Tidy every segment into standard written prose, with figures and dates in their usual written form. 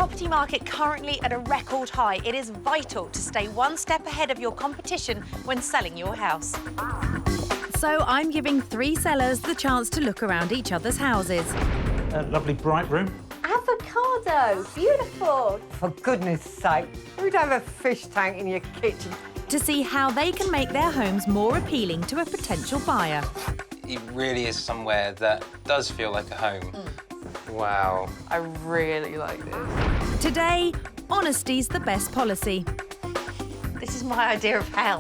property market currently at a record high, it is vital to stay one step ahead of your competition when selling your house. So I'm giving 3 sellers the chance to look around each other's houses. A lovely bright room. Avocado, beautiful. For goodness sake, who'd have a fish tank in your kitchen? To see how they can make their homes more appealing to a potential buyer. It really is somewhere that does feel like a home. Wow. I really like this. Today, honesty's the best policy. This is my idea of hell.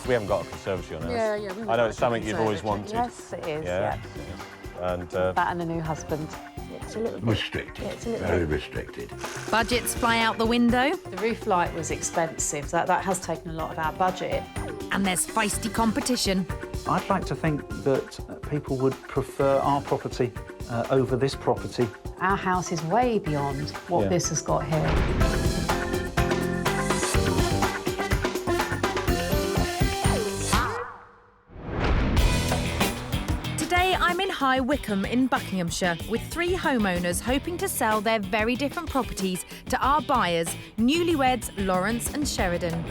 We haven't got a conservatory on ours. Yeah. I know it's something you've always wanted. Yes, it is, yeah. And that and a new husband. It's a little bit restricted, very restricted. Budgets fly out the window. The roof light was expensive. That has taken a lot of our budget. And there's feisty competition. I'd like to think that people would prefer our property over this property. Our house is way beyond what this has got here. Today I'm in High Wycombe in Buckinghamshire with 3 homeowners hoping to sell their very different properties to our buyers, newlyweds Laurence and Sheridan.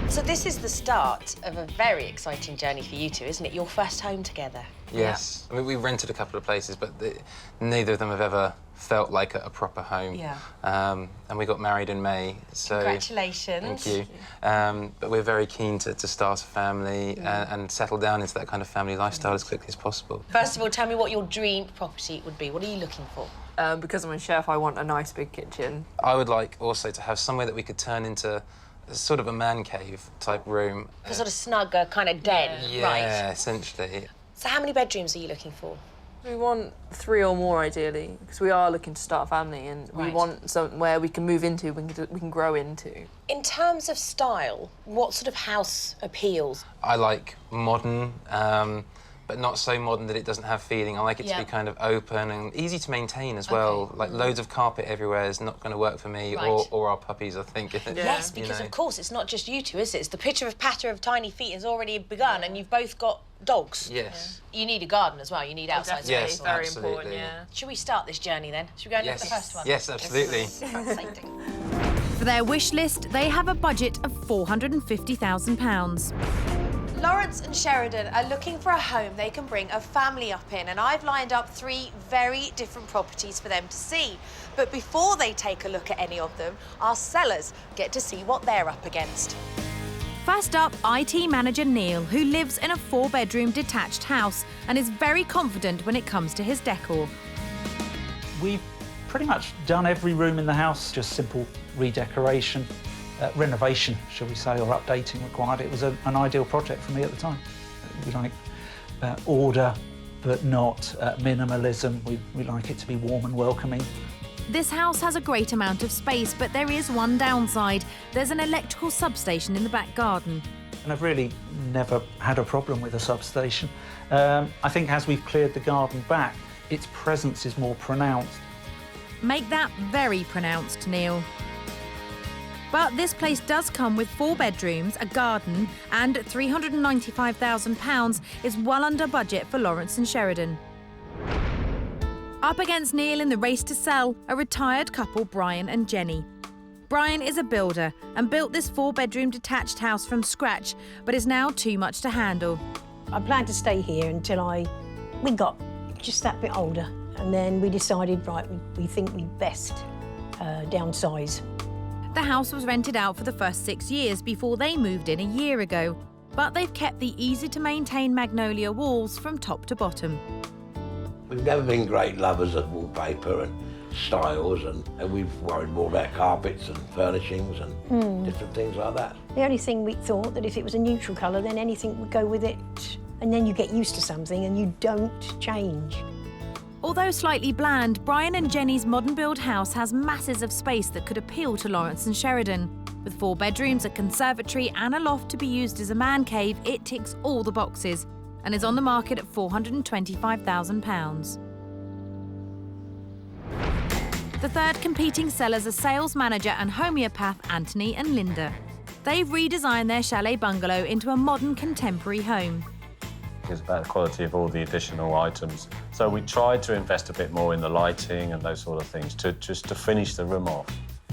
So this is the start of a very exciting journey for you two, isn't it? Your first home together. Yes. I mean, we rented a couple of places, but neither of them have ever felt like a proper home. Yeah. And we got married in May, so... Congratulations. Thank you. But we're very keen to start a family and settle down into that kind of family lifestyle as quickly as possible. First of all, tell me what your dream property would be. What are you looking for? Because I'm a chef, I want a nice big kitchen. I would like also to have somewhere that we could turn into sort of a man cave type room. A sort of snugger kind of den, Yeah, right? essentially. So how many bedrooms are you looking for? We want 3 or more, ideally, because we are looking to start a family and we want somewhere we can move into, we can grow into. In terms of style, what sort of house appeals? I like modern, but not so modern that it doesn't have feeling. I like it to be kind of open and easy to maintain as well. Like loads of carpet everywhere is not going to work for me or our puppies, I think. Yes, because of course it's not just you two, is it? It's the patter of tiny feet has already begun and you've both got dogs. Yes. You need a garden as well, you need outside space. Yes, very absolutely. important, yeah. Should we start this journey then? Should we go and look at the first one? Yes, absolutely. Exciting. For their wish list, they have a budget of £450,000. Laurence and Sheridan are looking for a home they can bring a family up in, and I've lined up 3 very different properties for them to see. But before they take a look at any of them, our sellers get to see what they're up against. First up, IT manager Neil, who lives in a 4-bedroom detached house and is very confident when it comes to his decor. We've pretty much done every room in the house, just simple redecoration. Renovation, shall we say, or updating required. It was an ideal project for me at the time. We like order, but not minimalism. We like it to be warm and welcoming. This house has a great amount of space, but there is one downside. There's an electrical substation in the back garden. And I've really never had a problem with a substation. I think as we've cleared the garden back, its presence is more pronounced. Make that very pronounced, Neil. But this place does come with 4 bedrooms, a garden, and £395,000 is well under budget for Laurence and Sheridan. Up against Neil in the race to sell, a retired couple, Brian and Jenny. Brian is a builder and built this 4-bedroom detached house from scratch, but is now too much to handle. I planned to stay here until we got just that bit older, and then we decided, right, we think we'd best downsize. The house was rented out for the first 6 years before they moved in a year ago, but they've kept the easy-to-maintain magnolia walls from top to bottom. We've never been great lovers of wallpaper and styles, and we've worried more about carpets and furnishings and different things like that. The only thing we thought that if it was a neutral colour, then anything would go with it, and then you get used to something and you don't change. Although slightly bland, Brian and Jenny's modern-build house has masses of space that could appeal to Laurence and Sheridan. With 4 bedrooms, a conservatory and a loft to be used as a man cave, it ticks all the boxes and is on the market at £425,000. The third competing sellers are sales manager and homeopath Anthony and Linda. They've redesigned their chalet bungalow into a modern contemporary home. It's about the quality of all the additional items. So we tried to invest a bit more in the lighting and those sort of things just to finish the room off.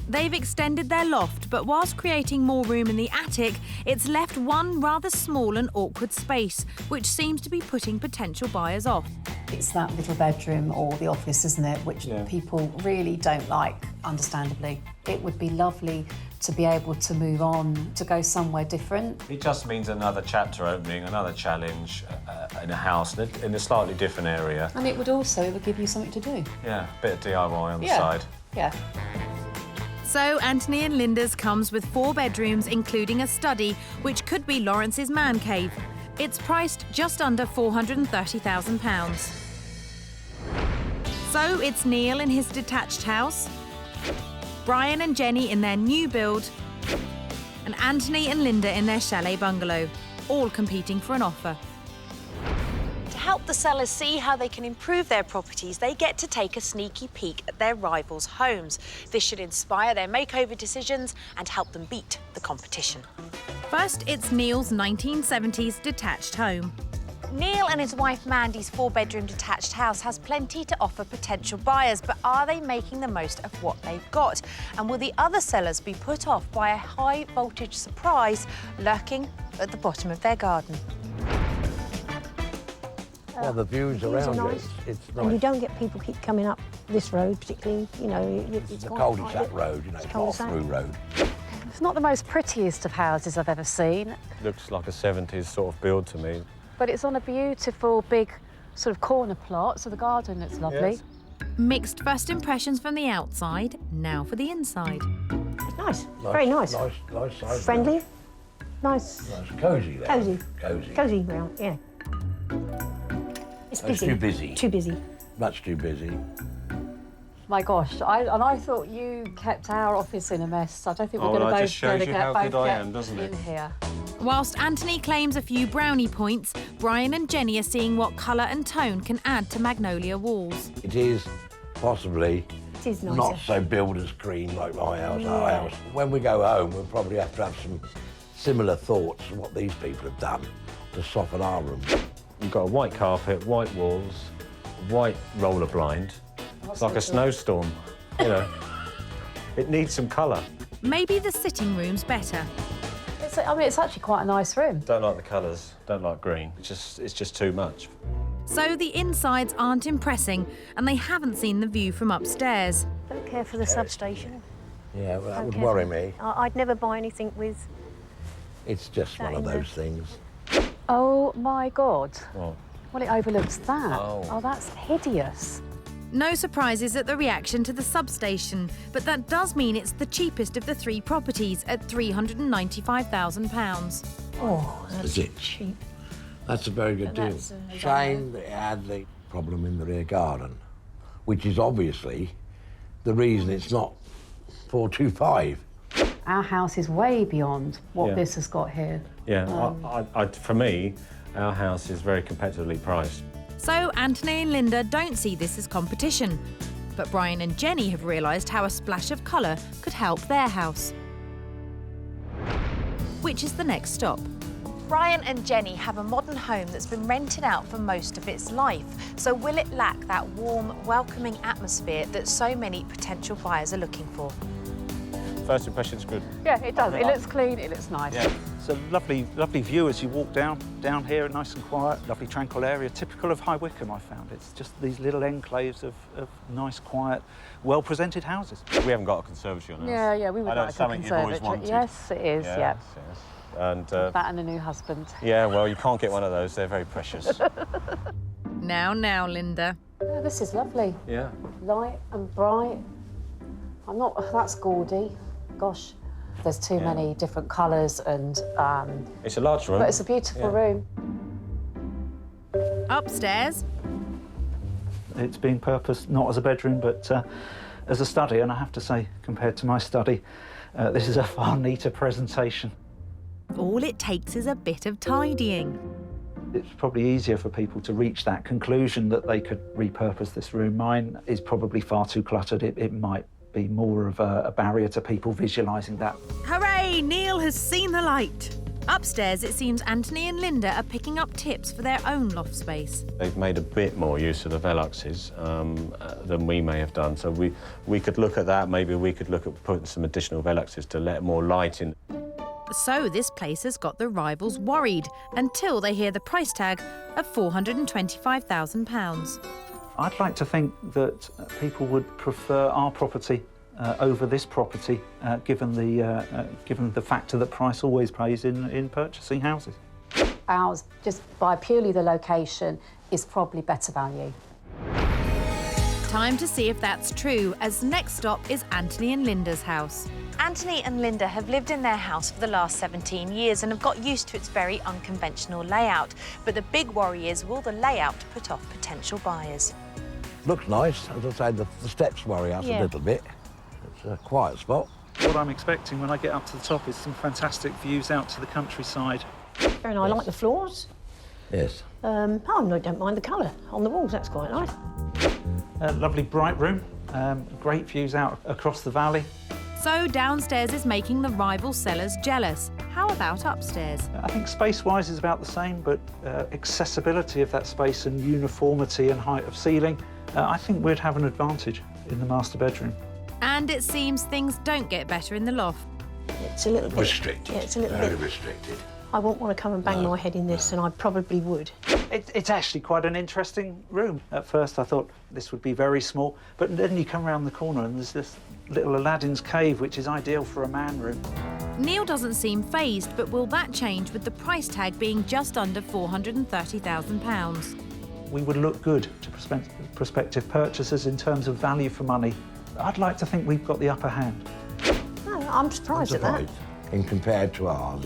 They've extended their loft, but whilst creating more room in the attic, it's left one rather small and awkward space, which seems to be putting potential buyers off. It's that little bedroom or the office, isn't it, which people really don't like, understandably. It would be lovely to be able to move on, to go somewhere different. It just means another chapter opening, another challenge in a house, in a slightly different area. And it would give you something to do. Yeah, a bit of DIY on the side. Yeah. So Anthony and Linda's comes with 4 bedrooms, including a study, which could be Laurence's man cave. It's priced just under £430,000. So it's Neil in his detached house, Brian and Jenny in their new build, and Anthony and Linda in their chalet bungalow, all competing for an offer. To help the sellers see how they can improve their properties, they get to take a sneaky peek at their rivals' homes. This should inspire their makeover decisions and help them beat the competition. First, it's Neil's 1970s detached home. Neil and his wife Mandy's 4-bedroom detached house has plenty to offer potential buyers, but are they making the most of what they've got? And will the other sellers be put off by a high-voltage surprise lurking at the bottom of their garden? Well, the views around nice. it's nice. And you don't get people keep coming up this road, particularly, you know, it's the quite cul-de-sac road, you know, it's it's not a cul-de-sac. through road. It's not the most prettiest of houses I've ever seen, Looks like a 70s sort of build to me. but it's on a beautiful big sort of corner plot, so the garden looks lovely. Yes. Mixed first impressions from the outside, now for the inside. It's nice, very nice. Nice size. Friendly, nice. Nice, cosy there. Cosy. Cosy. Cosy round, yeah. It's busy. Too busy. Too busy. Much too busy. My gosh, I thought you kept our office in a mess. I don't think we're going to that both just shows you how good I am, doesn't in it? here. Whilst Anthony claims a few brownie points, Brian and Jenny are seeing what colour and tone can add to magnolia walls. It is possibly It is nicer. not so builder's green like my house, our house. When we go home, we'll probably have to have some similar thoughts to what these people have done to soften our room. You've got a white carpet, white walls, white roller blind. It's like a snowstorm, you know. It needs some colour. Maybe the sitting room's better. It's actually quite a nice room. Don't like the colours, don't like green. It's just too much. So the insides aren't impressing, and they haven't seen the view from upstairs. Don't care for the substation. Yeah, well, that Don't would care worry for- me. I'd never buy anything with... It's just one of in there. those things. Oh, my God. What? Well, it overlooks that. Oh. That's hideous. No surprises at the reaction to the substation, but that does mean it's the cheapest of the 3 properties at £395,000. Oh, that's Is it? cheap. That's a very good deal. That's, Shame that it had the problem in the rear garden, which is obviously the reason it's not 425. Our house is way beyond what Yeah. this has got here. Yeah, for me, our house is very competitively priced. So Anthony and Linda don't see this as competition. But Brian and Jenny have realised how a splash of colour could help their house. Which is the next stop. Brian and Jenny have a modern home that's been rented out for most of its life. So will it lack that warm, welcoming atmosphere that so many potential buyers are looking for? First impression's good. Yeah, it does. It looks clean, it looks nice. Yeah, it's a lovely view as you walk down here, nice and quiet, lovely tranquil area, typical of High Wycombe, I found. It's just these little enclaves of nice, quiet, well-presented houses. We haven't got a conservatory on ours. Yeah, we would I know like it's a something you've always conservatory. wanted. Yes, it is, yeah. Yes. And, That and a new husband. yeah, well, you can't get one of those. They're very precious. Now, Linda. Oh, this is lovely. Yeah. Light and bright. That's gaudy. Gosh, there's too many different colours and... It's a large room. But it's a beautiful room. Upstairs. It's being purposed not as a bedroom, but as a study, and I have to say, compared to my study, this is a far neater presentation. All it takes is a bit of tidying. It's probably easier for people to reach that conclusion that they could repurpose this room. Mine is probably far too cluttered. It might be more of a barrier to people visualising that. Hooray! Neil has seen the light. Upstairs, it seems Anthony and Linda are picking up tips for their own loft space. They've made a bit more use of the Veluxes than we may have done, so we could look at that. Maybe we could look at putting some additional Veluxes to let more light in. So this place has got the rivals worried until they hear the price tag of £425,000. I'd like to think that people would prefer our property over this property, given the factor that price always plays in purchasing houses. Ours, just by purely the location, is probably better value. Time to see if that's true, as the next stop is Anthony and Linda's house. Anthony and Linda have lived in their house for the last 17 years and have got used to its very unconventional layout. But the big worry is, will the layout put off potential buyers? Looks nice. As I say, the steps worry us a little bit. It's a quiet spot. What I'm expecting when I get up to the top is some fantastic views out to the countryside. And I like the floors. Yes. I don't mind the colour on the walls, that's quite nice. A lovely bright room, great views out across the valley. So downstairs is making the rival sellers jealous. How about upstairs? I think space-wise is about the same, but accessibility of that space and uniformity and height of ceiling, I think we'd have an advantage in the master bedroom. And it seems things don't get better in the loft. It's a little bit... Restricted. Yeah, it's a little Very bit... restricted. I wouldn't want to come and bang my head in this, and I probably would. It's actually quite an interesting room. At first I thought this would be very small, but then you come around the corner and there's this little Aladdin's cave, which is ideal for a man room. Neil doesn't seem fazed, but will that change with the price tag being just under £430,000? We would look good to prospective purchasers in terms of value for money. I'd like to think we've got the upper hand. No, I'm surprised at that. And compared to ours,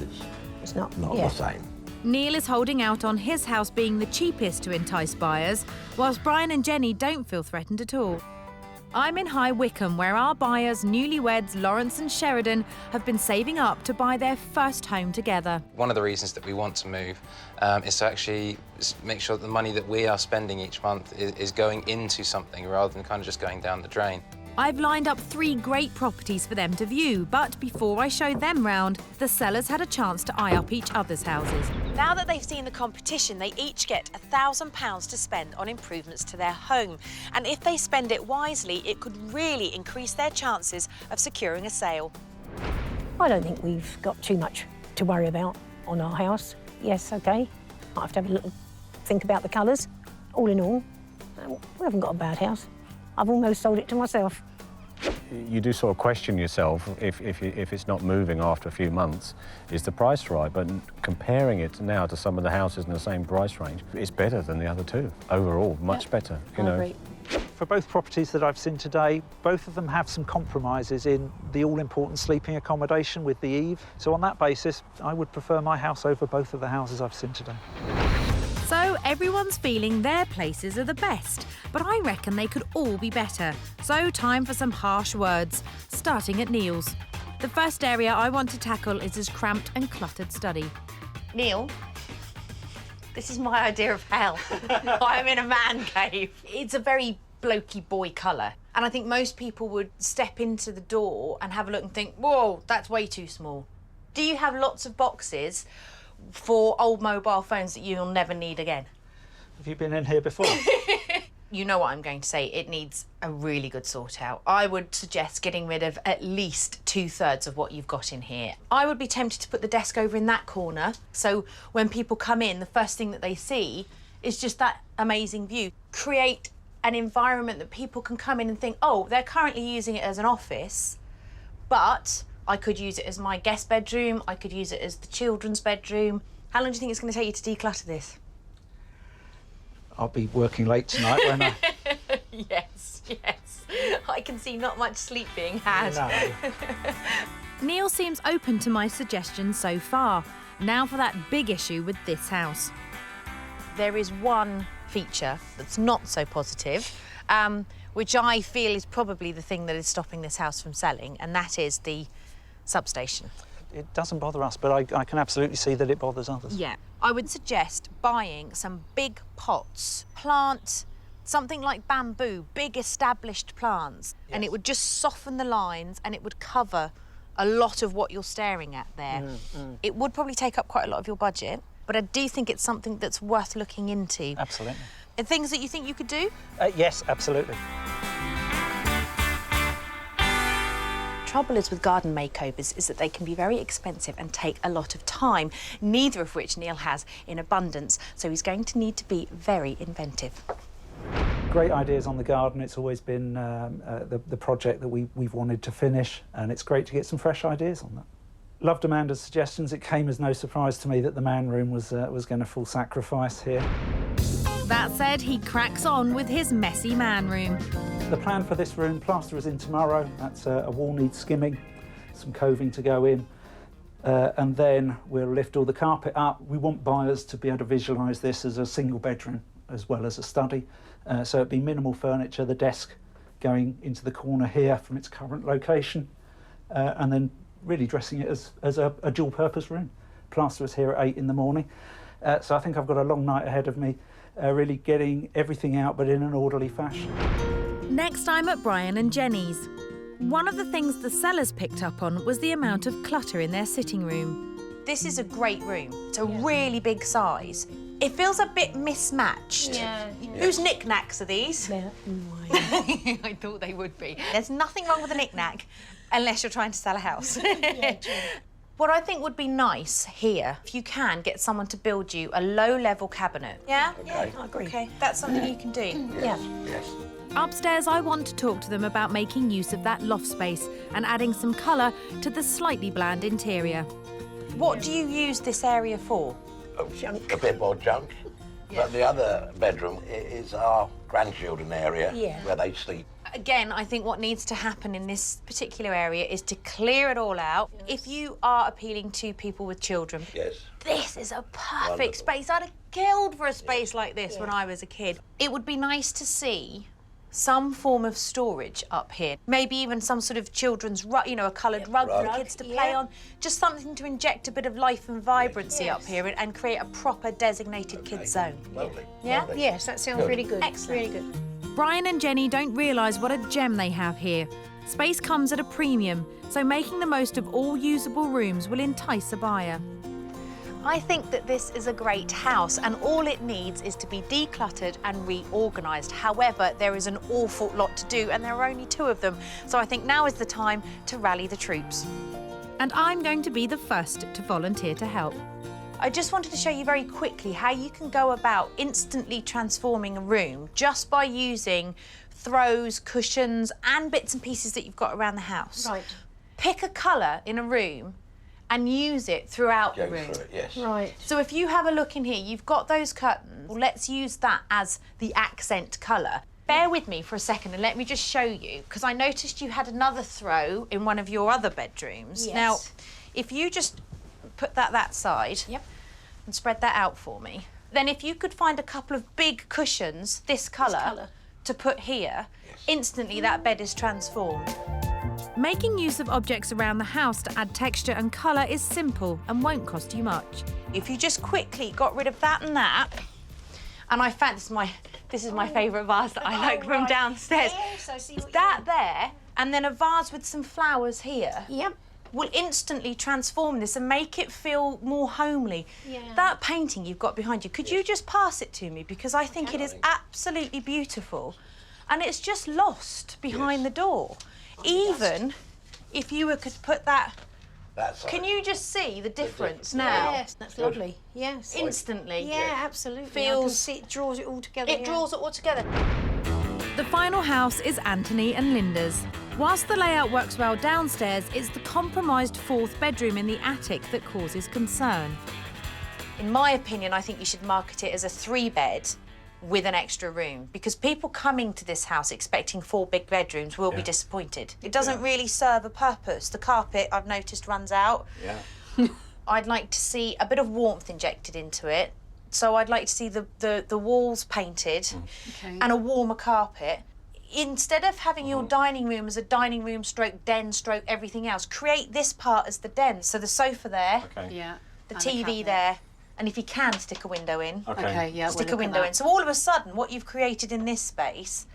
It's not the same. Neil is holding out on his house being the cheapest to entice buyers, whilst Brian and Jenny don't feel threatened at all. I'm in High Wycombe, where our buyers, newlyweds Laurence and Sheridan, have been saving up to buy their first home together. One of the reasons that we want to move is to actually make sure that the money that we are spending each month is going into something rather than kind of just going down the drain. I've lined up 3 great properties for them to view, but before I show them round, the sellers had a chance to eye up each other's houses. Now that they've seen the competition, they each get £1,000 to spend on improvements to their home. And if they spend it wisely, it could really increase their chances of securing a sale. I don't think we've got too much to worry about on our house. Yes, OK. Might have to have a little think about the colours. All in all, we haven't got a bad house. I've almost sold it to myself. You do sort of question yourself if it's not moving after a few months. Is the price right? But comparing it now to some of the houses in the same price range, it's better than the other two. Overall, much better. I agree. For both properties that I've seen today, both of them have some compromises in the all-important sleeping accommodation with the eave. So on that basis, I would prefer my house over both of the houses I've seen today. So everyone's feeling their places are the best, but I reckon they could all be better. So time for some harsh words, starting at Neil's. The first area I want to tackle is his cramped and cluttered study. Neil, this is my idea of hell. I'm in a man cave. It's a very blokey boy colour. And I think most people would step into the door and have a look and think, whoa, that's way too small. Do you have lots of boxes for old mobile phones that you'll never need again? Have you been in here before? You know what I'm going to say. It needs a really good sort out. I would suggest getting rid of at least 2/3 of what you've got in here. I would be tempted to put the desk over in that corner, so when people come in, the first thing that they see is just that amazing view. Create an environment that people can come in and think, oh, they're currently using it as an office, but I could use it as my guest bedroom, I could use it as the children's bedroom. How long do you think it's going to take you to declutter this? I'll be working late tonight, won't I? Yes. I can see not much sleep being had. No. Neil seems open to my suggestions so far. Now for that big issue with this house. There is one feature that's not so positive, which I feel is probably the thing that is stopping this house from selling, and that is the substation. It doesn't bother us, but I can absolutely see that it bothers others. Yeah. I would suggest buying some big pots, plant something like bamboo, big established plants, and it would just soften the lines and it would cover a lot of what you're staring at there. It would probably take up quite a lot of your budget, but I do think it's something that's worth looking into. Absolutely. And things that you think you could do? Yes, absolutely. Trouble is with garden makeovers is that they can be very expensive and take a lot of time, neither of which Neil has in abundance, so he's going to need to be very inventive. Great ideas on the garden. It's always been the project that we've wanted to finish, and it's great to get some fresh ideas on that. Loved Amanda's suggestions. It came as no surprise to me that the man room was going to fall sacrifice here. That said, he cracks on with his messy man room. The plan for this room, plaster is in tomorrow. That's a wall needs skimming, some coving to go in, and then we'll lift all the carpet up. We want buyers to be able to visualise this as a single bedroom as well as a study. So it'd be minimal furniture, the desk going into the corner here from its current location, and then really dressing it as a dual purpose room. Plaster is here at 8 in the morning. So I think I've got a long night ahead of me, really getting everything out but in an orderly fashion. Next time at Brian and Jenny's. One of the things the sellers picked up on was the amount of clutter in their sitting room. This is a great room. It's a really big size. It feels a bit mismatched. Yeah. Whose knickknacks are these? Mine. I thought they would be. There's nothing wrong with a knickknack unless you're trying to sell a house. Yeah, true. What I think would be nice here, if you can, get someone to build you a low-level cabinet. Yeah? Okay. I agree. Okay, that's something you can do. Yeah. Yes. Upstairs, I want to talk to them about making use of that loft space and adding some colour to the slightly bland interior. What do you use this area for? A bit more junk. But the other bedroom is our grandchildren area where they sleep. Again, I think what needs to happen in this particular area is to clear it all out. If you are appealing to people with children, this is a perfect space. I'd have killed for a space like this when I was a kid. It would be nice to see some form of storage up here. Maybe even some sort of children's rug, you know, a coloured rug for the kids to play on. Just something to inject a bit of life and vibrancy up here and create a proper designated kids zone. Lovely. Yeah? Lovely. Yes, that sounds really good. Excellent. Really good. Brian and Jenny don't realise what a gem they have here. Space comes at a premium, so making the most of all usable rooms will entice a buyer. I think that this is a great house and all it needs is to be decluttered and reorganised. However, there is an awful lot to do and there are only 2 of them. So I think now is the time to rally the troops. And I'm going to be the first to volunteer to help. I just wanted to show you very quickly how you can go about instantly transforming a room just by using throws, cushions and bits and pieces that you've got around the house. Right. Pick a colour in a room and use it throughout the room. Through it, yes. Right. So if you have a look in here, you've got those curtains. Well, let's use that as the accent colour. Bear with me for a second and let me just show you, because I noticed you had another throw in one of your other bedrooms. Yes. Now, if you just put that side and spread that out for me, then if you could find a couple of big cushions, this colour, to put here, instantly that bed is transformed. Making use of objects around the house to add texture and colour is simple and won't cost you much. If you just quickly got rid of that and that, and I found this is my favourite vase that I like from downstairs. Yes, I see what that there, and then a vase with some flowers here. Yep. Will instantly transform this and make it feel more homely. Yeah. That painting you've got behind you, could you just pass it to me? Because I think it is absolutely beautiful. And it's just lost behind the door. Even if you could put that... Can you just see the difference now? Yes, that's lovely. Yes. Instantly. Yeah, absolutely. Feels... I can see it draws it all together. It draws it all together. The final house is Anthony and Linda's. Whilst the layout works well downstairs, it's the compromised 4th bedroom in the attic that causes concern. In my opinion, I think you should market it as a 3-bed with an extra room, because people coming to this house expecting 4 big bedrooms will be disappointed. It doesn't really serve a purpose. The carpet, I've noticed, runs out. Yeah. I'd like to see a bit of warmth injected into it. So I'd like to see the walls painted and a warmer carpet. Instead of having your dining room as a dining room stroke den stroke everything else, create this part as the den. So the sofa there, the TV there, and if you can, stick a window in. Stick a window in. So all of a sudden, what you've created in this space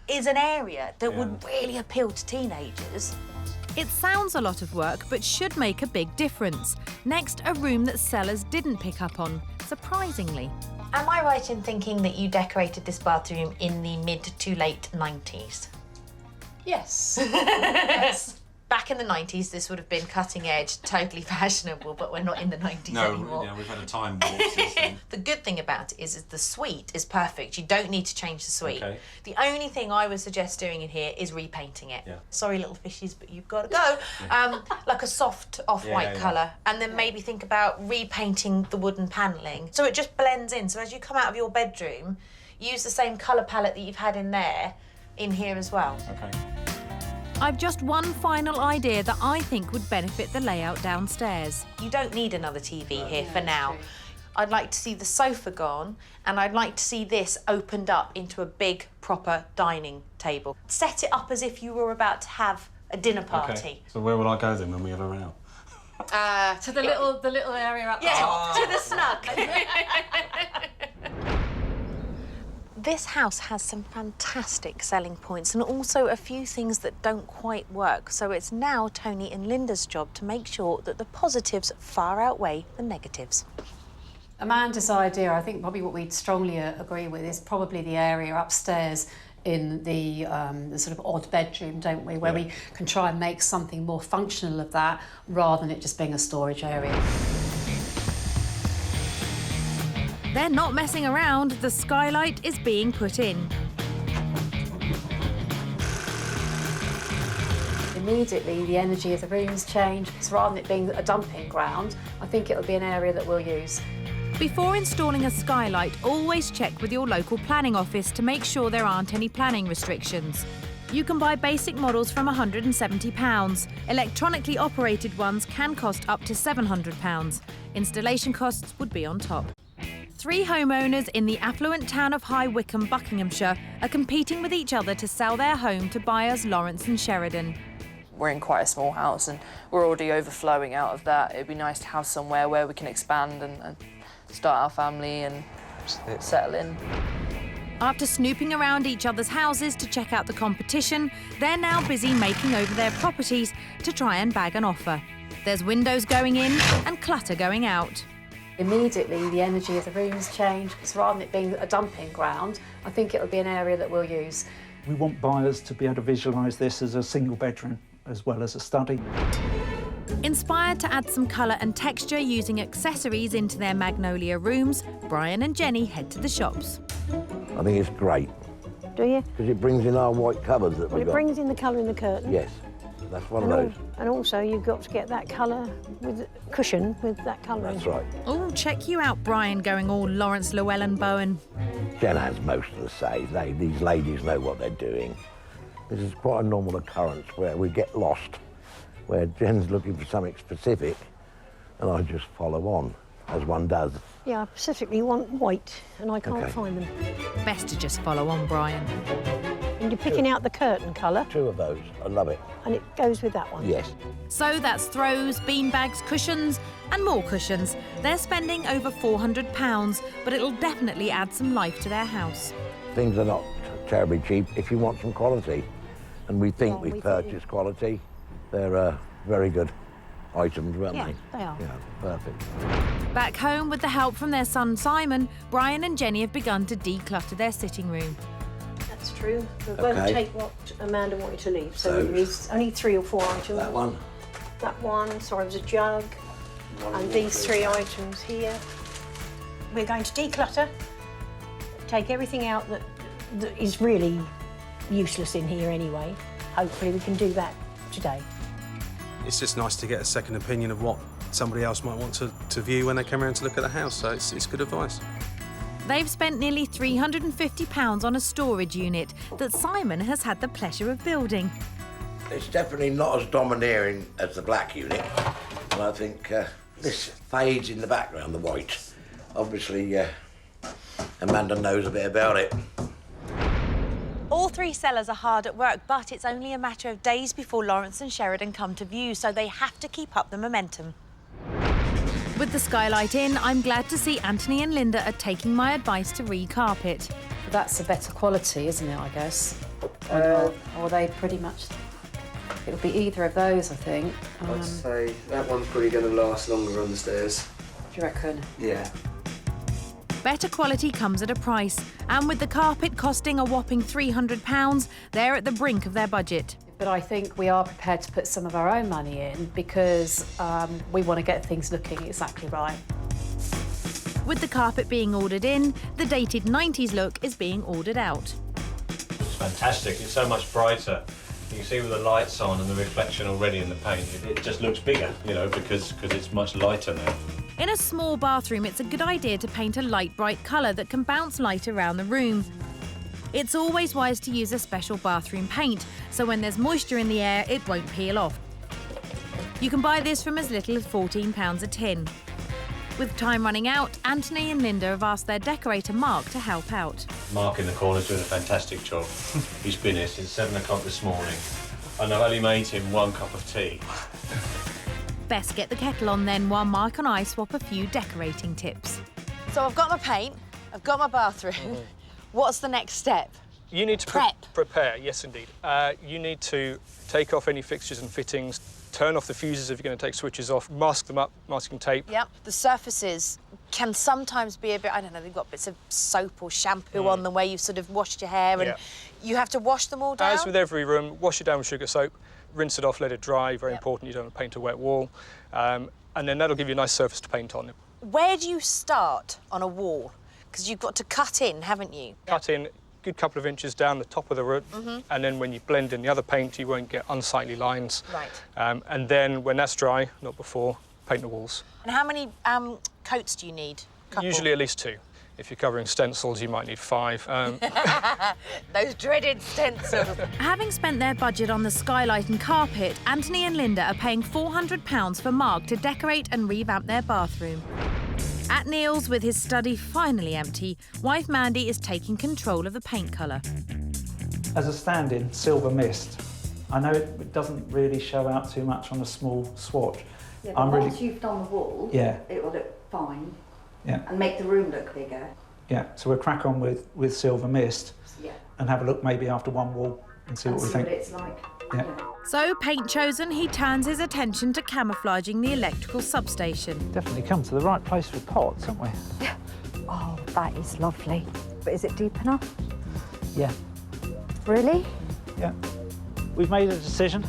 is an area that would really appeal to teenagers. It sounds a lot of work, but should make a big difference. Next, a room that sellers didn't pick up on, surprisingly. Am I right in thinking that you decorated this bathroom in the mid to late 90s? Yes. Yes. Back in the 90s, this would have been cutting edge, totally fashionable, but we're not in the 90s anymore. No, we've had a time warp since then. The good thing about it is the suite is perfect. You don't need to change the suite. Okay. The only thing I would suggest doing in here is repainting it. Yeah. Sorry, little fishies, but you've got to go. Like a soft off-white colour. And then maybe think about repainting the wooden panelling so it just blends in. So as you come out of your bedroom, use the same colour palette that you've had in there in here as well. Okay. I've just one final idea that I think would benefit the layout downstairs. You don't need another TV here for now. I'd like to see the sofa gone, and I'd like to see this opened up into a big, proper dining table. Set it up as if you were about to have a dinner party. Okay. So where will I go then when we have a row? To the little area up the Yeah, top. to the snug. This house has some fantastic selling points and also a few things that don't quite work. So it's now Tony and Linda's job to make sure that the positives far outweigh the negatives. Amanda's idea, I think probably what we'd strongly agree with, is probably the area upstairs in the sort of odd bedroom, don't we, where we can try and make something more functional of that rather than it just being a storage area. They're not messing around. The skylight is being put in. Immediately, the energy of the rooms change. So rather than it being a dumping ground, I think it'll be an area that we'll use. Before installing a skylight, always check with your local planning office to make sure there aren't any planning restrictions. You can buy basic models from £170. Electronically operated ones can cost up to £700. Installation costs would be on top. 3 homeowners in the affluent town of High Wycombe, Buckinghamshire, are competing with each other to sell their home to buyers Laurence and Sheridan. We're in quite a small house and we're already overflowing out of that. It'd be nice to have somewhere where we can expand and start our family and settle in. After snooping around each other's houses to check out the competition, they're now busy making over their properties to try and bag an offer. There's windows going in and clutter going out. Immediately, the energy of the rooms change. So rather than it being a dumping ground, I think it'll be an area that we'll use. We want buyers to be able to visualise this as a single bedroom as well as a study. Inspired to add some colour and texture using accessories into their magnolia rooms, Brian and Jenny head to the shops. I think it's great. Do you? Because it brings in our white cupboards that Well, we've it got. brings in the colour in the curtain. Yes, that's one of those. And also, you've got to get that colour with cushion with that colour in. That's right. Oh, check you out, Brian, going all Laurence Llewellyn-Bowen. Jen has most of the say. These ladies know what they're doing. This is quite a normal occurrence where we get lost, where Jen's looking for something specific and I just follow on, as one does. Yeah, I specifically want white and I can't find them. Best to just follow on, Brian. And you're picking out the curtain colour. 2 of those. I love it. And it goes with that one. Yes. So that's throws, beanbags, cushions and more cushions. They're spending over £400, but it'll definitely add some life to their house. Things are not terribly cheap if you want some quality. And we think we've purchased quality. They're very good items, weren't they? They are. Yeah, perfect. Back home, with the help from their son Simon, Brian and Jenny have begun to declutter their sitting room. That's true. We're going to take what Amanda wanted to leave. So it needs only 3 or 4 items. That one. That one, sorry, it was a jug. And these 3 items here. We're going to declutter, take everything out that is really useless in here anyway. Hopefully we can do that today. It's just nice to get a second opinion of what somebody else might want to view when they come around to look at the house, so it's good advice. They've spent nearly £350 on a storage unit that Simon has had the pleasure of building. It's definitely not as domineering as the black unit, and I think this fades in the background, the white. Obviously, Amanda knows a bit about it. All 3 sellers are hard at work, but it's only a matter of days before Laurence and Sheridan come to view, so they have to keep up the momentum. With the skylight in, I'm glad to see Anthony and Linda are taking my advice to re-carpet. That's a better quality, isn't it, I guess? Or are they pretty much It'll be either of those, I think. I'd say that one's probably going to last longer on the stairs. Do you reckon? Yeah. Better quality comes at a price, and with the carpet costing a whopping £300, they're at the brink of their budget. But I think we are prepared to put some of our own money in because we want to get things looking exactly right. With the carpet being ordered in, the dated 90s look is being ordered out. It's fantastic. It's so much brighter. You can see with the lights on and the reflection already in the paint, it just looks bigger, you know, because it's much lighter now. In a small bathroom, it's a good idea to paint a light, bright colour that can bounce light around the room. It's always wise to use a special bathroom paint, so when there's moisture in the air, it won't peel off. You can buy this from as little as £14 a tin. With time running out, Anthony and Linda have asked their decorator Mark to help out. Mark in the corner's doing a fantastic job. He's been here since 7 o'clock this morning, and I've only made him 1 cup of tea. Best get the kettle on then, while Mark and I swap a few decorating tips. So I've got my paint, I've got my bathroom. What's the next step? You need to prepare, yes indeed. You need to take off any fixtures and fittings, turn off the fuses if you're going to take switches off, mask them up, masking tape. Yep. The surfaces can sometimes be a bit, I don't know, they've got bits of soap or shampoo on them where you've sort of washed your hair and you have to wash them all down? As with every room, wash it down with sugar soap, rinse it off, let it dry, very important, you don't want to paint a wet wall. And then that'll give you a nice surface to paint on. Where do you start on a wall? Because you've got to cut in, haven't you? Cut in a good couple of inches down the top of the root, and then when you blend in the other paint, you won't get unsightly lines. Right. And then when that's dry, not before, paint the walls. And how many coats do you need? Couple? Usually at least 2. If you're covering stencils, you might need 5. Those dreaded stencils. Having spent their budget on the skylight and carpet, Anthony and Linda are paying £400 for Mark to decorate and revamp their bathroom. At Neil's, with his study finally empty, wife Mandy is taking control of the paint colour. As a stand-in, silver mist. I know it doesn't really show out too much on a small swatch. Yeah, but once you've done the wall, yeah, it will look fine. Yeah. And make the room look bigger. Yeah, so we'll crack on with silver mist, yeah, and have a look maybe after one wall and see what we think. What it's like. Yeah. So, paint chosen, he turns his attention to camouflaging the electrical substation. Definitely come to the right place with pots, haven't we? Oh, that is lovely. But is it deep enough? Yeah. Really? Yeah. We've made a decision.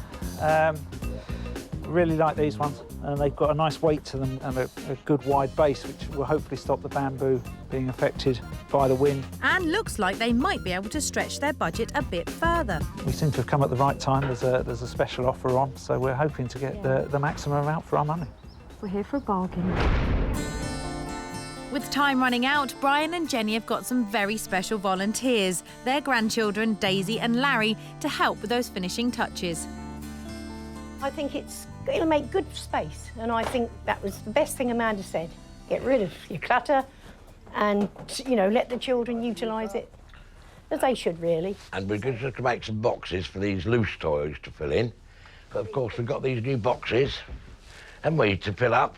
Really like these ones, and they've got a nice weight to them and a good wide base, which will hopefully stop the bamboo being affected by the wind. And looks like they might be able to stretch their budget a bit further. We seem to have come at the right time. There's a special offer on, so we're hoping to get the maximum amount for our money. We're here for a bargain. With time running out, Brian and Jenny have got some very special volunteers, their grandchildren Daisy and Larry, to help with those finishing touches. I think it'll make good space, and I think that was the best thing Amanda said. Get rid of your clutter and, you know, let the children utilise it as they should, really. And we're going to make some boxes for these loose toys to fill in. But of course we've got these new boxes, haven't we, to fill up,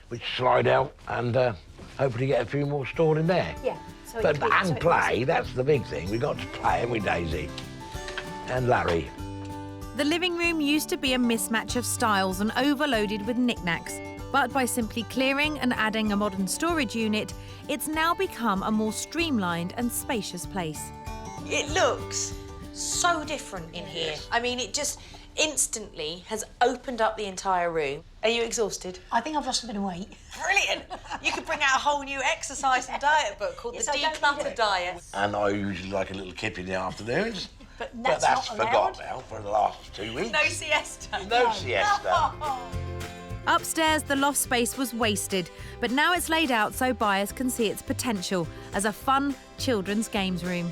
which slide out and hopefully get a few more stored in there. Yeah. So and play, that's the big thing. We've got to play, haven't we, Daisy? And Larry. The living room used to be a mismatch of styles and overloaded with knickknacks. But by simply clearing and adding a modern storage unit, it's now become a more streamlined and spacious place. It looks so different in here. I mean, it just instantly has opened up the entire room. Are you exhausted? I think I've lost a bit of weight. Brilliant! You could bring out a whole new exercise and diet book called the Declutter Diet. And I usually like a little kip in the afternoons. But that's forgot now for the last 2 weeks. No siesta. No siesta. Upstairs, the loft space was wasted, but now it's laid out so buyers can see its potential as a fun children's games room.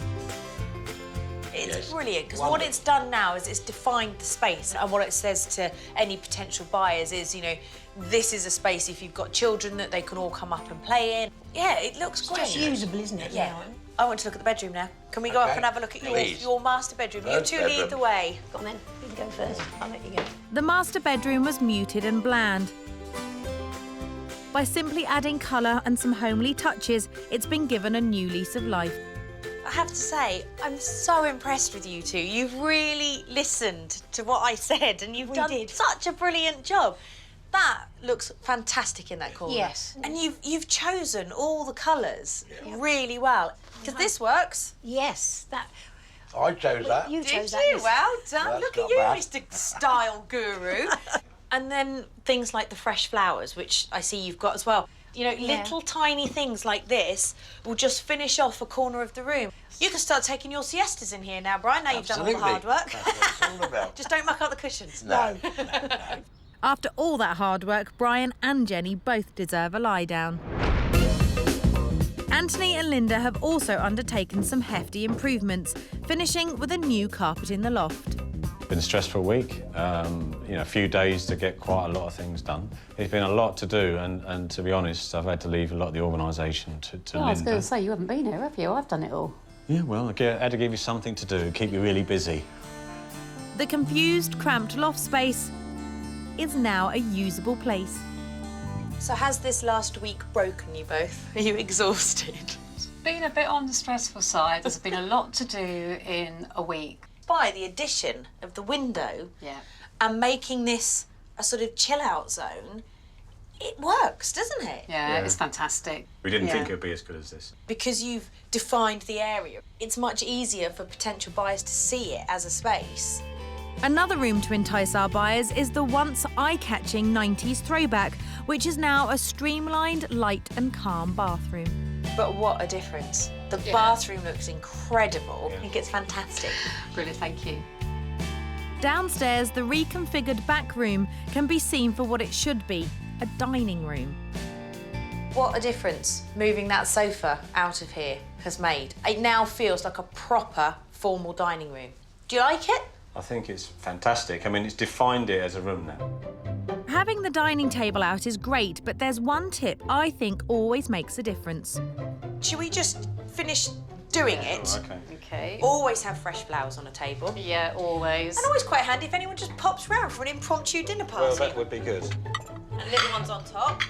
It's brilliant, because what it's done now is it's defined the space, and what it says to any potential buyers is, you know, this is a space if you've got children that they can all come up and play in. Yeah, it looks great. It's usable, isn't it? Yeah. I want to look at the bedroom now. Can we go up and have a look at your master bedroom? First you two lead the way. Go on then, you can go first. I'll let you go. The master bedroom was muted and bland. By simply adding colour and some homely touches, it's been given a new lease of life. I have to say, I'm so impressed with you two. You've really listened to what I said and you've done such a brilliant job. That looks fantastic in that corner. Yes. And you've chosen all the colours really well. Because this works. Yes, that. I chose that. You chose Did that. you? Well done. That's Look at not you, bad. Mr. Style Guru. And then things like the fresh flowers, which I see you've got as well. You know, little tiny things like this will just finish off a corner of the room. You can start taking your siestas in here now, Brian, now you've done all the hard work. That's what it's all about. Just don't muck up the cushions. No. After all that hard work, Brian and Jenny both deserve a lie down. Anthony and Linda have also undertaken some hefty improvements, finishing with a new carpet in the loft. Been a stressful week, you know, a few days to get quite a lot of things done. It's been a lot to do, and to be honest, I've had to leave a lot of the organisation to Linda. I was going to say, you haven't been here, have you? I've done it all. Yeah, well, I had to give you something to do, keep you really busy. The confused, cramped loft space is now a usable place. So has this last week broken you both? Are you exhausted? It's been a bit on the stressful side. There's been a lot to do in a week. By the addition of the window and making this a sort of chill-out zone, it works, doesn't it? Yeah, it's fantastic. We didn't think it would be as good as this. Because you've defined the area, it's much easier for potential buyers to see it as a space. Another room to entice our buyers is the once eye-catching 90s throwback, which is now a streamlined, light and calm bathroom. But what a difference. The bathroom looks incredible. I think it's fantastic. Brilliant, thank you. Downstairs, the reconfigured back room can be seen for what it should be, a dining room. What a difference moving that sofa out of here has made. It now feels like a proper formal dining room. Do you like it? I think it's fantastic. I mean, it's defined it as a room now. Having the dining table out is great, but there's one tip I think always makes a difference. Should we just finish doing it? Okay. Always have fresh flowers on a table. Yeah, always. And always quite handy if anyone just pops round for an impromptu dinner party. Well, that would be good. And little ones on top.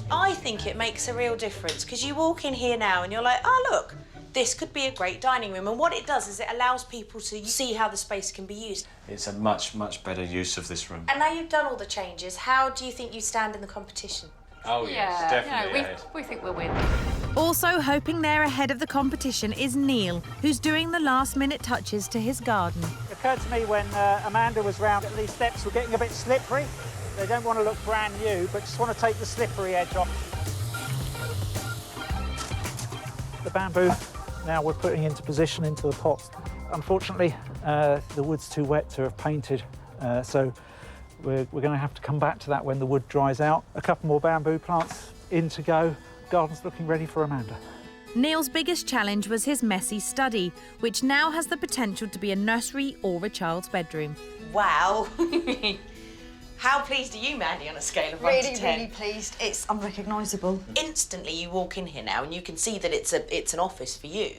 I think it makes a real difference because you walk in here now and you're like, oh, look, this could be a great dining room. And what it does is it allows people to see how the space can be used. It's a much, much better use of this room. And now you've done all the changes, how do you think you stand in the competition? Oh, yes, definitely ahead. We think we'll win. Also hoping they're ahead of the competition is Neil, who's doing the last-minute touches to his garden. It occurred to me when Amanda was round that these steps were getting a bit slippery. They don't want to look brand new, but just want to take the slippery edge off. The bamboo, now we're putting into position into the pots. Unfortunately, the wood's too wet to have painted, so we're going to have to come back to that when the wood dries out. A couple more bamboo plants in to go. Garden's looking ready for Amanda. Neil's biggest challenge was his messy study, which now has the potential to be a nursery or a child's bedroom. Wow. How pleased are you, Mandy, on a scale of 1 to 10? Really pleased. It's unrecognisable. Instantly, you walk in here now and you can see that it's an office for you.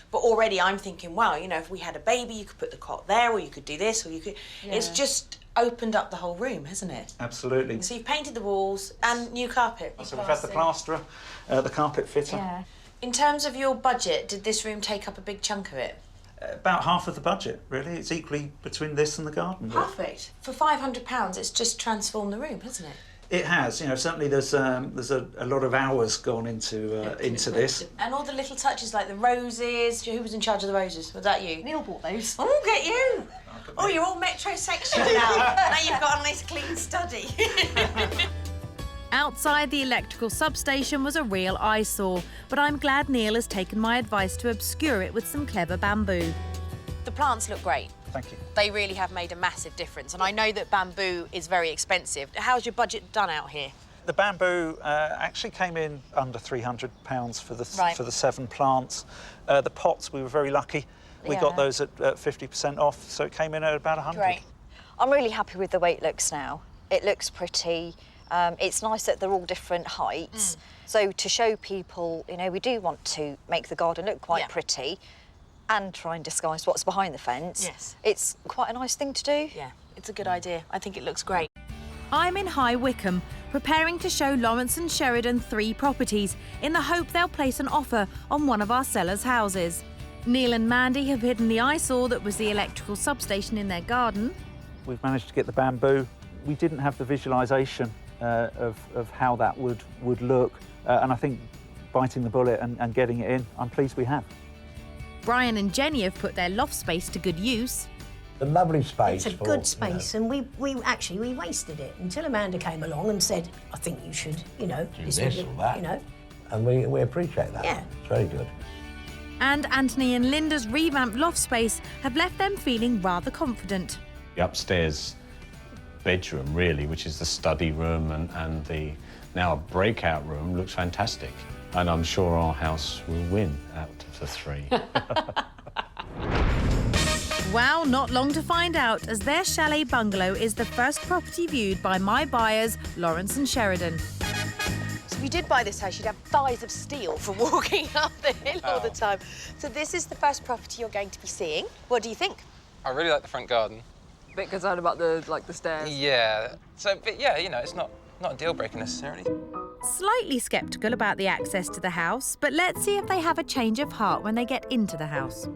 But already I'm thinking, wow, you know, if we had a baby, you could put the cot there, or you could do this, or you could... Yeah. It's just opened up the whole room, hasn't it? Absolutely. So you've painted the walls and new carpet. So we've had the plasterer, the carpet fitter. Yeah. In terms of your budget, did this room take up a big chunk of it? About half of the budget, really. It's equally between this and the garden. Perfect. For £500, it's just transformed the room, hasn't it? It has, you know, certainly there's a lot of hours gone into this. And all the little touches like the roses. Who was in charge of the roses? Was that you? Neil bought those. Oh, get you! Oh, you're all metrosexual now. Now you've got a nice clean study. Outside, the electrical substation was a real eyesore, but I'm glad Neil has taken my advice to obscure it with some clever bamboo. The plants look great. Thank you. They really have made a massive difference, and I know that bamboo is very expensive. How's your budget done out here? The bamboo actually came in under £300 for the 7 plants. The pots, we were very lucky. We got those at 50% off, so it came in at about 100. Great. I'm really happy with the way it looks now. It looks pretty. It's nice that they're all different heights. So to show people, you know, we do want to make the garden look quite pretty and try and disguise what's behind the fence. Yes. It's quite a nice thing to do. Yeah, it's a good idea. I think it looks great. I'm in High Wycombe, preparing to show Laurence and Sheridan 3 properties in the hope they'll place an offer on one of our sellers' houses. Neil and Mandy have hidden the eyesore that was the electrical substation in their garden. We've managed to get the bamboo. We didn't have the visualisation of how that would look, and I think biting the bullet and getting it in, I'm pleased we have. Brian and Jenny have put their loft space to good use. A lovely space. It's a good space, and we wasted it until Amanda came along and said, "I think you should, Do this or that. And we appreciate that. Yeah. It's very good. And Anthony and Linda's revamped loft space have left them feeling rather confident. The upstairs bedroom, really, which is the study room and the now breakout room, looks fantastic. And I'm sure our house will win out of the 3. Well, not long to find out, as their chalet bungalow is the first property viewed by my buyers, Laurence and Sheridan. So if you did buy this house, you'd have thighs of steel from walking up the hill all the time. So this is the first property you're going to be seeing. What do you think? I really like the front garden. A bit concerned about the stairs. Yeah. So, but yeah, you know, it's not a deal breaker necessarily. Slightly sceptical about the access to the house, but let's see if they have a change of heart when they get into the house.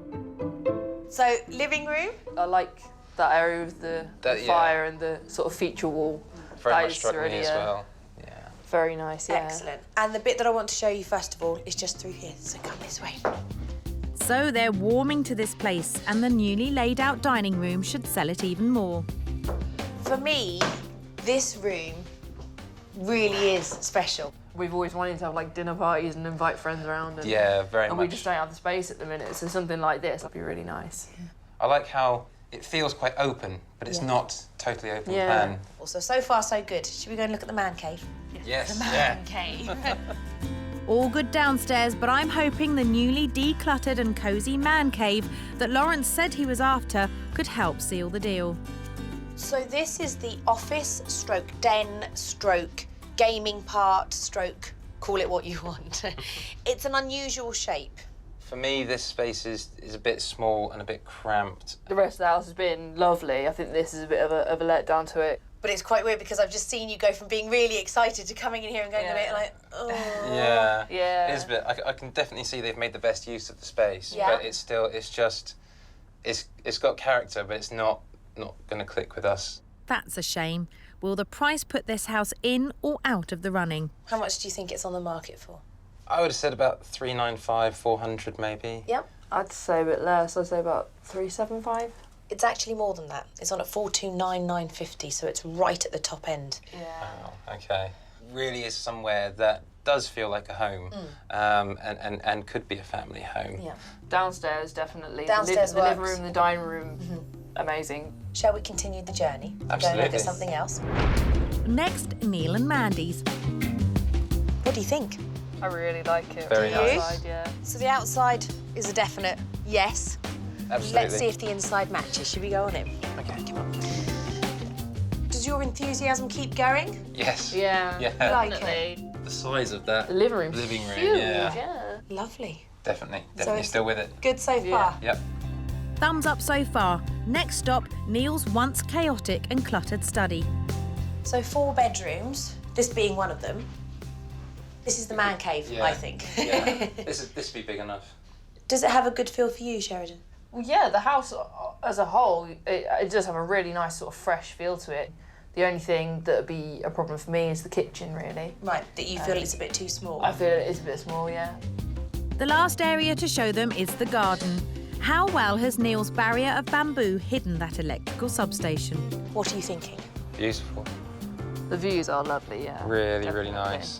So, living room? I like that area with the fire and the sort of feature wall. Very much struck me as well. Yeah. Very nice, yeah. Excellent. And the bit that I want to show you first of all is just through here, so come this way. So they're warming to this place, and the newly laid out dining room should sell it even more. For me, this room really is special. We've always wanted to have like dinner parties and invite friends around. And, yeah, very much. And we just don't have the space at the minute, so something like this would be really nice. Yeah. I like how it feels quite open, but it's not totally open plan. Also, so far so good. Should we go and look at the man cave? Yes, the man cave. All good downstairs, but I'm hoping the newly decluttered and cosy man cave that Laurence said he was after could help seal the deal. So this is the office stroke den stroke gaming part stroke, call it what you want. It's an unusual shape. For me, this space is a bit small and a bit cramped. The rest of the house has been lovely. I think this is a bit of a letdown to it. But it's quite weird because I've just seen you go from being really excited to coming in here and going a bit like, oh. Yeah. Yeah. It is a bit, I can definitely see they've made the best use of the space. Yeah. But it's got character, but it's not going to click with us. That's a shame. Will the price put this house in or out of the running? How much do you think it's on the market for? I would have said about 395, 400 maybe. Yep. I'd say a bit less. I'd say about 375. It's actually more than that. It's on at 429,950, so it's right at the top end. Yeah. Oh, okay. Really is somewhere that does feel like a home, and could be a family home. Yeah. Downstairs, definitely. Downstairs the living works. room, the dining room, amazing. Shall we continue the journey? Absolutely. Go and look at something else. Next, Neil and Mandy's. What do you think? I really like it. Very nice. Outside, yeah. So the outside is a definite yes. Absolutely. Let's see if the inside matches. Should we go on it? Okay. Come on. Does your enthusiasm keep going? Yes. Yeah. You like it? The size of that The living room. huge, Yeah. Lovely. Definitely it's still with it. Good so far. Yep. Thumbs up so far. Next stop, Neil's once chaotic and cluttered study. So 4 bedrooms, this being one of them. This is the man cave, Yeah. I think. Yeah. This would be big enough. Does it have a good feel for you, Sheridan? Well, yeah, the house as a whole, it does have a really nice sort of fresh feel to it. The only thing that would be a problem for me is the kitchen, really. Right, that you feel it's a bit too small. I feel it is a bit small, yeah. The last area to show them is the garden. How well has Neil's barrier of bamboo hidden that electrical substation? What are you thinking? Beautiful. The views are lovely, yeah. Really, definitely. really nice.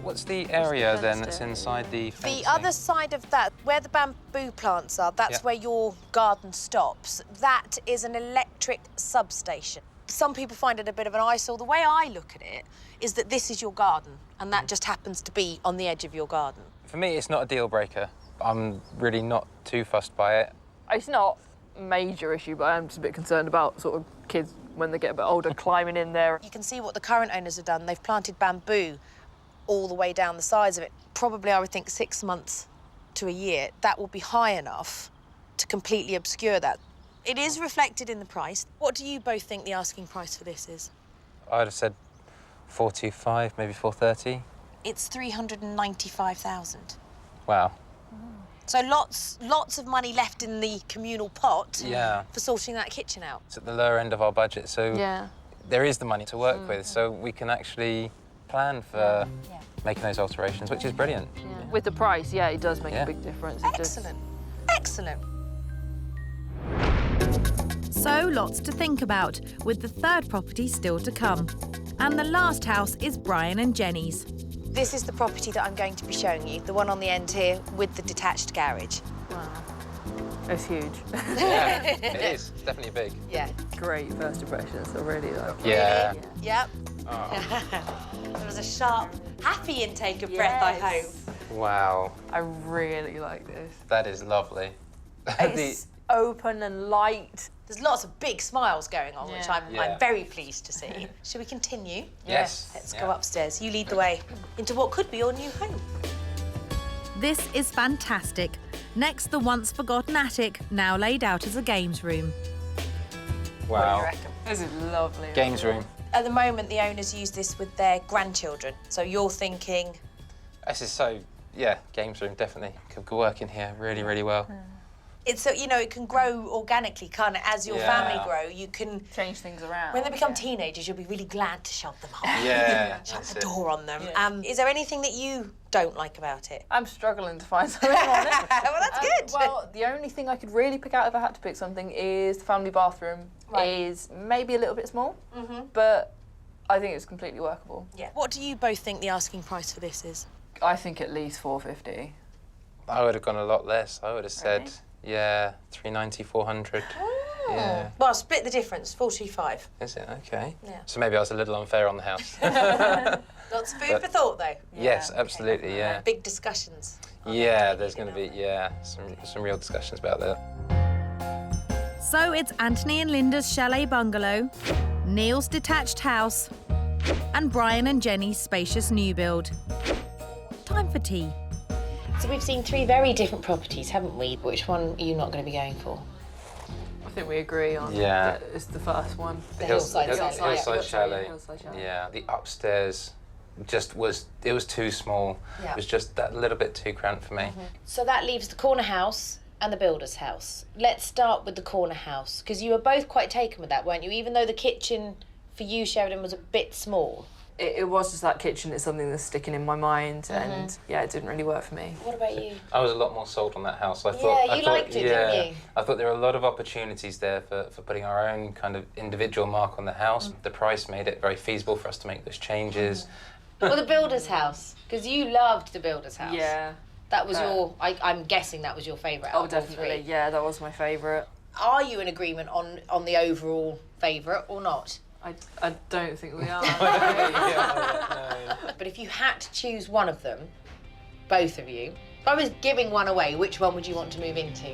What's the area then that's inside the fencing? The other side of that, where the bamboo plants are, that's where your garden stops. That is an electric substation. Some people find it a bit of an eyesore. The way I look at it is that this is your garden, and that just happens to be on the edge of your garden. For me, it's not a deal breaker. I'm really not too fussed by it. It's not a major issue, but I'm just a bit concerned about sort of kids, when they get a bit older, climbing in there. You can see what the current owners have done. They've planted bamboo all the way down the sides of it. Probably, I would think, 6 months to a year. That will be high enough to completely obscure that. It is reflected in the price. What do you both think the asking price for this is? I'd have said 425, maybe 430. It's 395,000. Wow. So lots of money left in the communal pot Yeah. for sorting that kitchen out. It's at the lower end of our budget, so Yeah. there is the money to work with, so we can actually plan for making those alterations, which is brilliant. Yeah. With the price, yeah, it does make Yeah. a big difference. Excellent. Excellent. So lots to think about, with the third property still to come. And the last house is Brian and Jenny's. This is the property that I'm going to be showing you, the one on the end here with the detached garage. Wow. It's huge. Yeah, it is. Definitely big. Yeah. Great first impressions, I really like. Yeah. Really? Yep. Oh. There was a sharp, happy intake of breath, I hope. Wow. I really like this. That is lovely. It's open and light. There's lots of big smiles going on, which I'm Yeah. very pleased to see. Shall we continue? Yes. Let's go upstairs. You lead the way into what could be your new home. This is fantastic. Next, the once forgotten attic, now laid out as a games room. What do you Wow. reckon? This is lovely. Games room. At the moment, the owners use this with their grandchildren. So you're thinking... This is so, yeah, games room, definitely. Could work in here really, really well. It's so, you know, it can grow organically, can't it? As your family grow, you can... Change things around. When they become teenagers, you'll be really glad to shut them off. Yeah. Shut the door on them. Is there anything that you don't like about it? I'm struggling to find something on it. Well, that's good. Well, the only thing I could really pick out if I had to pick something is the family bathroom is maybe a little bit small, but I think it's completely workable. Yeah. What do you both think the asking price for this is? I think at least 450. I would have gone a lot less. I would have said, yeah, 390, 400. Yeah. Well, split the difference, 45. Is it? Okay. Yeah. So maybe I was a little unfair on the house. Lots of food for thought, though. Yes, absolutely, yeah. Big discussions. Yeah, there's going to be, some real discussions about that. So it's Anthony and Linda's chalet bungalow, Neil's detached house, and Brian and Jenny's spacious new build. Time for tea. So we've seen 3 very different properties, haven't we? Which one are you not going to be going for? I think we agree on Yeah. it's the first one. The hillside chalet. Hillside chalet. Yeah, the upstairs was too small. Yeah. It was just that little bit too cramped for me. So that leaves the corner house and the builder's house. Let's start with the corner house, because you were both quite taken with that, weren't you? Even though the kitchen for you, Sheridan, was a bit small. It was just that kitchen is something that's sticking in my mind, and yeah, it didn't really work for me. What about you? I was a lot more sold on that house. I liked it, didn't you? I thought there were a lot of opportunities there for putting our own kind of individual mark on the house. The price made it very feasible for us to make those changes. Well, the builder's house, because you loved the builder's house. Yeah. That was your, I'm guessing that was your favourite out of all definitely. 3. Yeah, that was my favourite. Are you in agreement on the overall favourite or not? I don't think we are. But if you had to choose one of them, both of you, if I was giving one away, which one would you want to move into?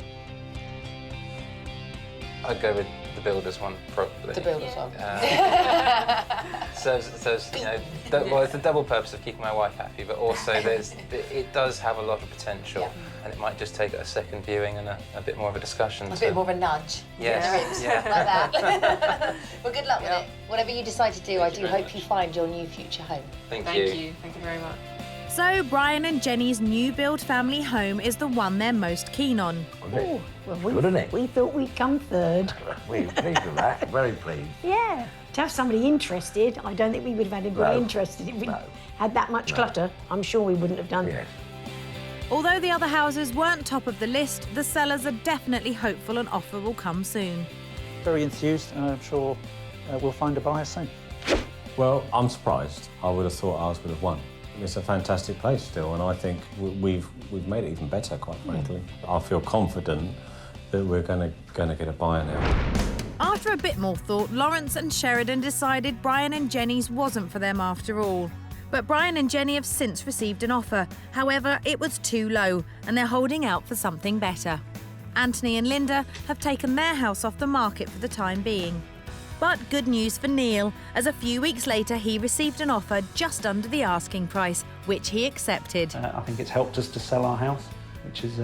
I'd go with the builder's one, probably. The builder's one. Serves well, it's the double purpose of keeping my wife happy, but also it does have a lot of potential, and it might just take a second viewing and a bit more of a discussion. A bit more of a nudge. Yes. Yeah. Like that. Well, good luck with it. Whatever you decide to do, I do hope you find your new future home. Thank you. Thank you very much. So Brian and Jenny's new build family home is the one they're most keen on. Oh, Well, good, isn't it? we thought we'd come third. We're pleased with that, very pleased. Yeah. To have somebody interested, I don't think we would have had anybody interested. If we had that much clutter, I'm sure we wouldn't have done. Yes. Although the other houses weren't top of the list, the sellers are definitely hopeful an offer will come soon. Very enthused, and I'm sure we'll find a buyer soon. Well, I'm surprised. I would have thought ours would have won. It's a fantastic place still, and I think we've made it even better, quite frankly. I feel confident that we're going to get a buyer now. After a bit more thought, Laurence and Sheridan decided Brian and Jenny's wasn't for them after all. But Brian and Jenny have since received an offer. However, it was too low, and they're holding out for something better. Anthony and Linda have taken their house off the market for the time being. But good news for Neil, as a few weeks later he received an offer just under the asking price, which he accepted. I think it's helped us to sell our house, which is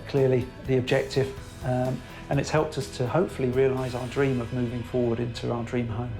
clearly the objective, and it's helped us to hopefully realise our dream of moving forward into our dream home.